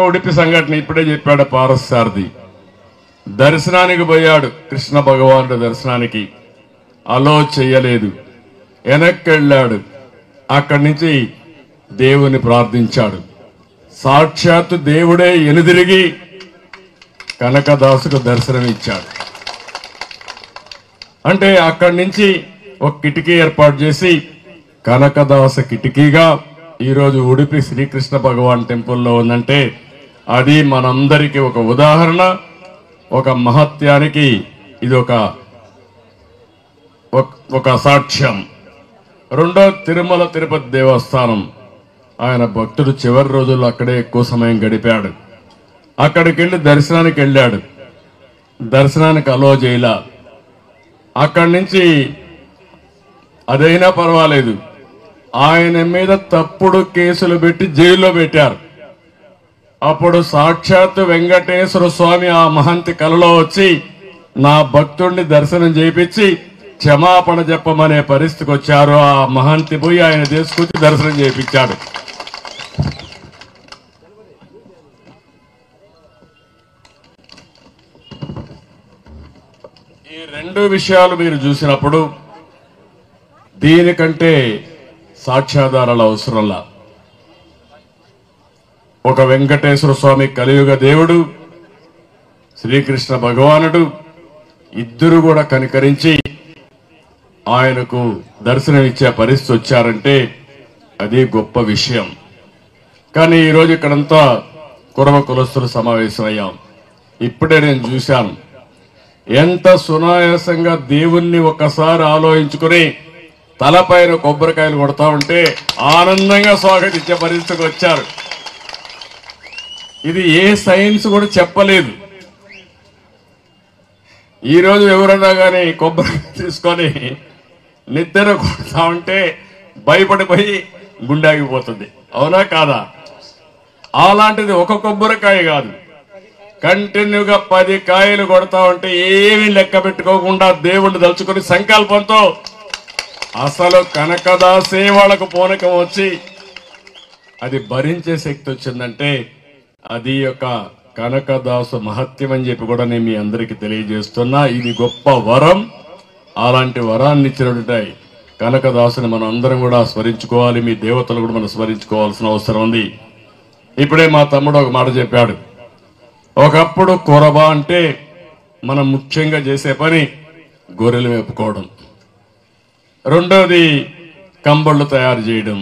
ఉడిపి సంఘటన ఇప్పుడే చెప్పాడు పారసారథి. దర్శనానికి పోయాడు, కృష్ణ భగవానుడు దర్శనానికి అలో చెయ్యలేదు, వెనక్కి వెళ్ళాడు. అక్కడి నుంచి దేవుని ప్రార్థించాడు. సాక్షాత్తు దేవుడే ఎనుదిరిగి కనకదాసుకు దర్శనం ఇచ్చాడు. అంటే అక్కడి నుంచి ఒక కిటికీ ఏర్పాటు చేసి కనకదాస కిటికీగా ఈరోజు ఉడిపి శ్రీకృష్ణ భగవాన్ టెంపుల్లో ఉందంటే అది మనందరికీ ఒక ఉదాహరణ, ఒక మహత్యానికి ఇది ఒక సాక్ష్యం. రెండో తిరుమల తిరుపతి దేవస్థానం, ఆయన భక్తుడు చివరి రోజుల్లో అక్కడే ఎక్కువ సమయం గడిపాడు. అక్కడికి వెళ్లి దర్శనానికి వెళ్ళాడు, దర్శనానికి అలో చేయలా. అక్కడి నుంచి అదైనా పర్వాలేదు, ఆయన మీద తప్పుడు కేసులు పెట్టి జైల్లో పెట్టారు. అప్పుడు సాక్షాత్తు వెంకటేశ్వర స్వామి ఆ మహంతి కలలో వచ్చి నా భక్తుడిని దర్శనం చేయించి క్షమాపణ చెప్పమనే పరిస్థితికి వచ్చారు. ఆ మహంతి పోయి ఆయన తీసుకొచ్చి దర్శనం చేయించాడు. ఈ రెండు విషయాలు మీరు చూసినప్పుడు దీనికంటే సాక్ష్యాధారాల అవసరంలా. ఒక వెంకటేశ్వర స్వామి కలియుగ దేవుడు, శ్రీకృష్ణ భగవానుడు ఇద్దరు కూడా కనికరించి ఆయనకు దర్శనం ఇచ్చే పరిస్థితి వచ్చారంటే అది గొప్ప విషయం. కానీ ఈరోజు ఇక్కడంతా కురవ కులస్తులు సమావేశమయ్యాం. ఇప్పుడే నేను చూశాను ఎంత సునాయాసంగా దేవుణ్ణి ఒక్కసారి ఆలోచించుకుని తలపైన కొబ్బరికాయలు కొడతా ఉంటే ఆనందంగా స్వాగతించే పరిస్థితికి వచ్చారు. ఇది ఏ సైన్స్ కూడా చెప్పలేదు. ఈరోజు ఎవరన్నా కానీ కొబ్బరికాయ తీసుకొని నిద్ర కొడతా ఉంటే భయపడిపోయి గుండె ఆగిపోతుంది, అవునా కాదా? అలాంటిది ఒక కొబ్బరికాయ కాదు, కంటిన్యూగా 10 కాయలు కొడతా ఉంటే ఏమీ లెక్క పెట్టుకోకుండా దేవుణ్ణి దలుచుకుని సంకల్పంతో అసలు కనకదాసే వాళ్ళకు పూనకం వచ్చి అది భరించే శక్తి వచ్చిందంటే అది యొక్క కనకదాసు మహత్యం అని చెప్పి కూడా నేను మీ అందరికీ తెలియజేస్తున్నా. ఇది గొప్ప వరం. అలాంటి వరాన్ని ఇచ్చినటువంటి కనకదాసుని మనం అందరం కూడా స్మరించుకోవాలి. మీ దేవతలు కూడా మనం స్మరించుకోవాల్సిన అవసరం ఉంది. ఇప్పుడే మా తమ్ముడు ఒక మాట చెప్పాడు. ఒకప్పుడు కొరబ అంటే మనం ముఖ్యంగా చేసే పని గొర్రెలు మేపుకోవడం, రెండోది కంబళ్ళు తయారు చేయడం.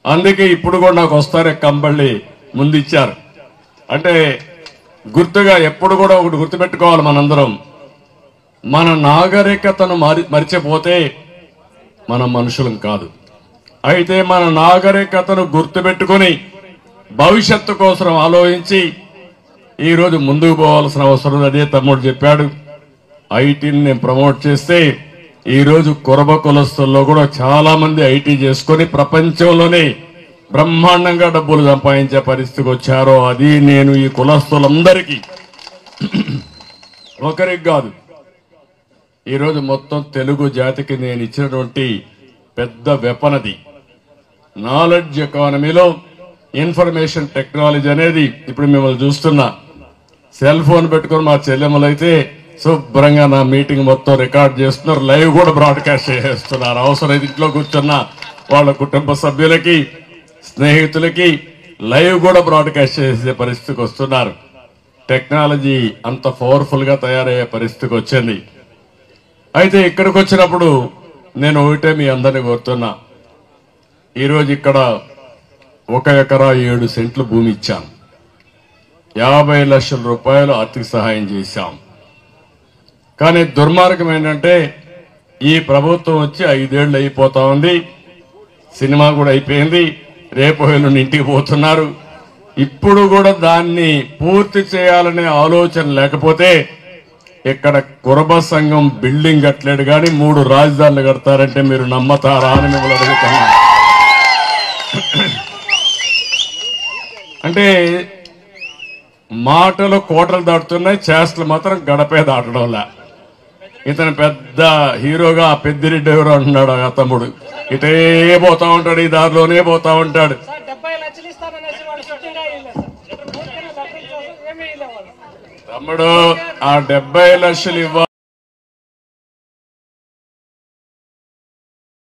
అందుకే ఇప్పుడు కూడా నాకు వస్తారే కంబళ్ళి ముందు ఇచ్చారు. అంటే గుర్తుగా ఎప్పుడు కూడా ఒకటి గుర్తుపెట్టుకోవాలి, మనందరం మన నాగరికతను మరిచిపోతే మనం మనుషులం కాదు. అయితే మన నాగరికతను గుర్తుపెట్టుకుని భవిష్యత్తు కోసం ఆలోచించి ఈరోజు ముందుకు పోవాల్సిన అవసరం. అదే తమ్ముడు చెప్పాడు, ఐటీని నేను ప్రమోట్ చేస్తే ఈరోజు కురబ కులస్తుల్లో కూడా చాలా మంది ఐటీ చేసుకుని ప్రపంచంలోనే బ్రహ్మాండంగా డబ్బులు సంపాదించే పరిస్థితికి వచ్చారో అది నేను ఈ కులస్తులందరికీ ఒకరికి కాదు, ఈరోజు మొత్తం తెలుగు జాతికి నేను ఇచ్చినటువంటి పెద్ద వెపనది. నాలెడ్జ్ ఎకానమీలో ఇన్ఫర్మేషన్ టెక్నాలజీ అనేది ఇప్పుడు మిమ్మల్ని చూస్తున్నా. సెల్ ఫోన్ పెట్టుకుని మా చెల్లెమ్మలైతే శుభ్రంగా నా మీటింగ్ మొత్తం రికార్డ్ చేస్తున్నారు, లైవ్ కూడా బ్రాడ్కాస్ట్ చేస్తున్నారు. అవసరం ఇంట్లో కూర్చున్న వాళ్ళ కుటుంబ సభ్యులకి, స్నేహితులకి లైవ్ కూడా బ్రాడ్కాస్ట్ చేసే పరిస్థితికి వస్తున్నారు. టెక్నాలజీ అంత పవర్ఫుల్ గా తయారయ్యే పరిస్థితికి వచ్చింది. అయితే ఇక్కడికి వచ్చినప్పుడు నేను ఒకటే మీ అందరినీ కోరుతున్నా, ఈరోజు ఇక్కడ 1 ఎకరా 7 సెంట్లు భూమి ఇచ్చాం, 50 లక్షల రూపాయలు ఆర్థిక సహాయం చేశాం. కానీ దుర్మార్గం ఏంటంటే ఈ ప్రభుత్వం వచ్చి 5 ఏళ్లు అయిపోతా ఉంది, సినిమా కూడా అయిపోయింది, రేపు ఎల్లుండి ఇంటికి పోతున్నారు. ఇప్పుడు కూడా దాన్ని పూర్తి చేయాలనే ఆలోచన లేకపోతే ఇక్కడ కురబ సంఘం బిల్డింగ్ కట్టలేడు కానీ 3 రాజధానులు కడతారంటే మీరు నమ్మతారా అని మిమ్మల్ని అడుగుతున్నా. అంటే మాటలు కోటలు దాటుతున్నాయి, చేష్టలు మాత్రం గడపే దాటడంలా. ఇతను పెద్ద హీరోగా పెద్దిరెడ్డి ఎవరు అంటున్నాడు ఆ తమ్ముడు, ఇటే పోతా ఉంటాడు, ఈ దారిలోనే పోతా ఉంటాడు. తమ్ముడు ఆ 70 లక్షలు